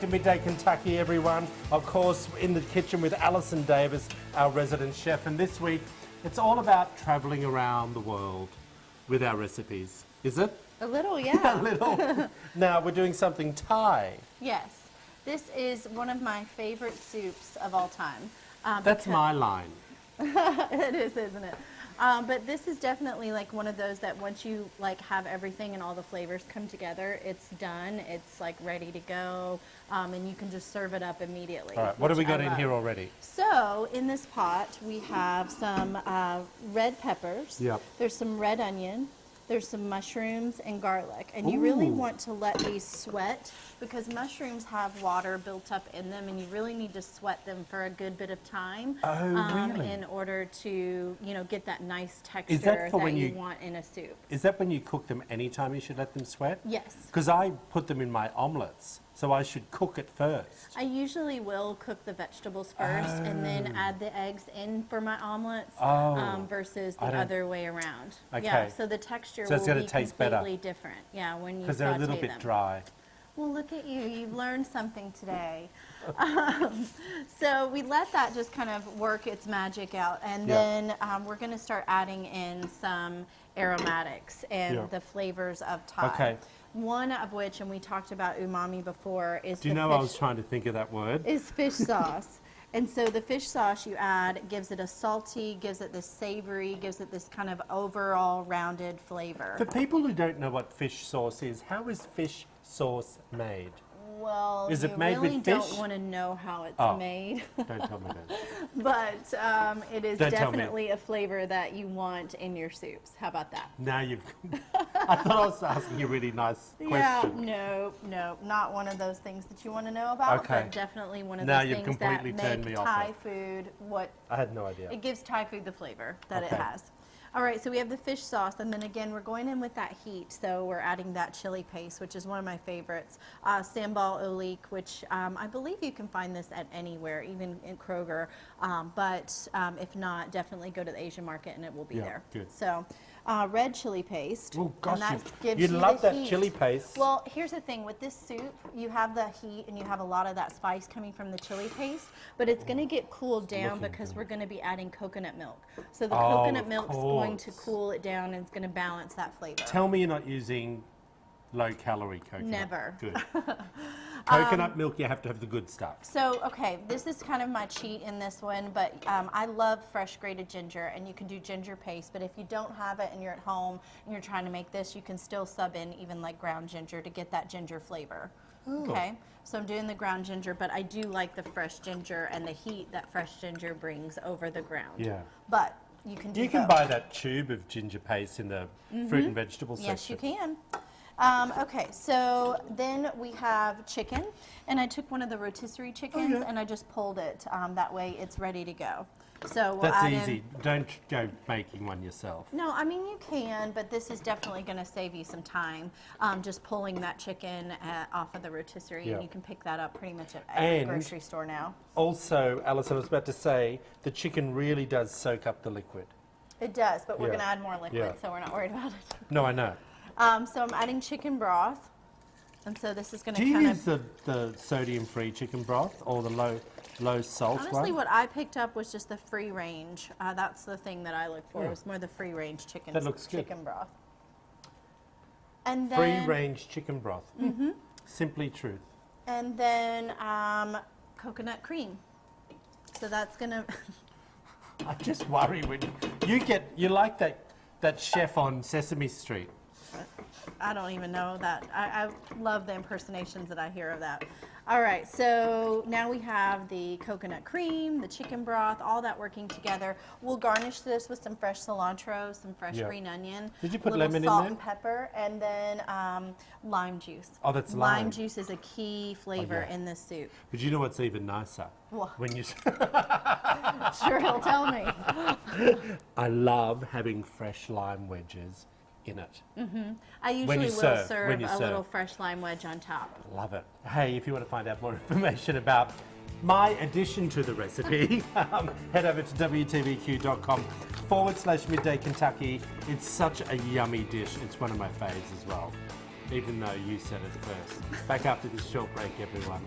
to Midday Kentucky, everyone. Of course, in the kitchen with Alison Davis, our resident chef. And this week, it's all about travelling around the world with our recipes. Is it? A little, yeah. A little. Now, we're doing something Thai. Yes. This is one of my favorite soups of all time. That's my line. It is, isn't it? But this is definitely like one of those that once you like have everything and all the flavors come together, it's done. It's like ready to go, and you can just serve it up immediately. All right, what have we got in here already? So in this pot we have some red peppers. Yep. There's some red onion. There's some mushrooms and garlic, and you really want to let these sweat because mushrooms have water built up in them, and you really need to sweat them for a good bit of time. Really? In order to, get that nice texture that for when you want in a soup. Is that when you cook them anytime you should let them sweat? Yes. Because I put them in my omelettes, so I should cook it first. I usually will cook the vegetables first and then add the eggs in for my omelets versus the other way around. Okay. Yeah, so the texture will be taste better. completely different. Yeah, when you Because they're a little bit them. dry. Well, look at you. You've learned something today. So we let that just kind of work its magic out. And then we're going to start adding in some aromatics and the flavors of Thai. Okay. One of which, and we talked about umami before, is Do you know I was trying to think of that word? Is fish sauce. And so the fish sauce you add gives it a salty, gives it this savory, gives it this kind of overall rounded flavor. For people who don't know what fish sauce is, how is fish sauce made? Well, is it you made really with fish? don't want to know how it's made. Don't tell me that. But it is definitely a flavor that you want in your soups. How about that? Now you've... I thought I was asking you a really nice question. Yeah, no, not one of those things that you want to know about, but definitely one of those things that make Thai food what... I had no idea. It gives Thai food the flavor that it has. All right, so we have the fish sauce, and then again, we're going in with that heat, so we're adding that chili paste, which is one of my favorites. Sambal olik, which I believe you can find this at anywhere, even in Kroger, but if not, definitely go to the Asian market and it will be there. Good. So red chili paste. Oh gosh, you love that heat. chili paste. Well, here's the thing, with this soup, you have the heat and you have a lot of that spice coming from the chili paste, but it's going to get cooled down because we're going to be adding coconut milk. So the coconut milk's going to cool it down and it's going to balance that flavor. Tell me you're not using low-calorie coconut. Never. Good. Coconut milk, you have to have the good stuff. So, okay, this is kind of my cheat in this one, but I love fresh grated ginger, and you can do ginger paste, but if you don't have it and you're at home and you're trying to make this, you can still sub in even like ground ginger to get that ginger flavor. Ooh. Okay, so I'm doing the ground ginger, but I do like the fresh ginger and the heat that fresh ginger brings over the ground. Yeah. But you can do You can buy that tube of ginger paste in the fruit and vegetable section. Yes, you can. Okay, so then we have chicken, and I took one of the rotisserie chickens and I just pulled it. That way it's ready to go. So we'll That's easy. Don't go making one yourself. No, I mean you can, but this is definitely going to save you some time. Just pulling that chicken off of the rotisserie, and you can pick that up pretty much at every grocery store now. Also, Alison, I was about to say, the chicken really does soak up the liquid. It does, but we're going to add more liquid, so we're not worried about it. No, I know. So I'm adding chicken broth, and so this is going to kind kind of... Do you use the sodium-free chicken broth or the low salt one? Honestly, what I picked up was just the free range. That's the thing that I look for. It was more the free range chicken. That looks good. Chicken broth. And then free range chicken broth. Simply truth. And then coconut cream. So that's gonna. I just worry when you like that chef on Sesame Street. I don't even know that. I love the impersonations that I hear of that. All right, so now we have the coconut cream, the chicken broth, all that working together. We'll garnish this with some fresh cilantro, some fresh green onion. Did you put lemon in there? Salt and pepper, and then lime juce. Oh, that's lime. Lime juice is a key flavor in this soup. But you know what's even nicer? What? When you Sure, he'll tell me. I love having fresh lime wedges in it. I usually will serve a little fresh lime wedge on top. Love it. Hey, if you want to find out more information about my addition to the recipe, head over to wtvq.com/Midday Kentucky. It's such a yummy dish. It's one of my faves as well. even though you said it first. Back after this short break, everyone.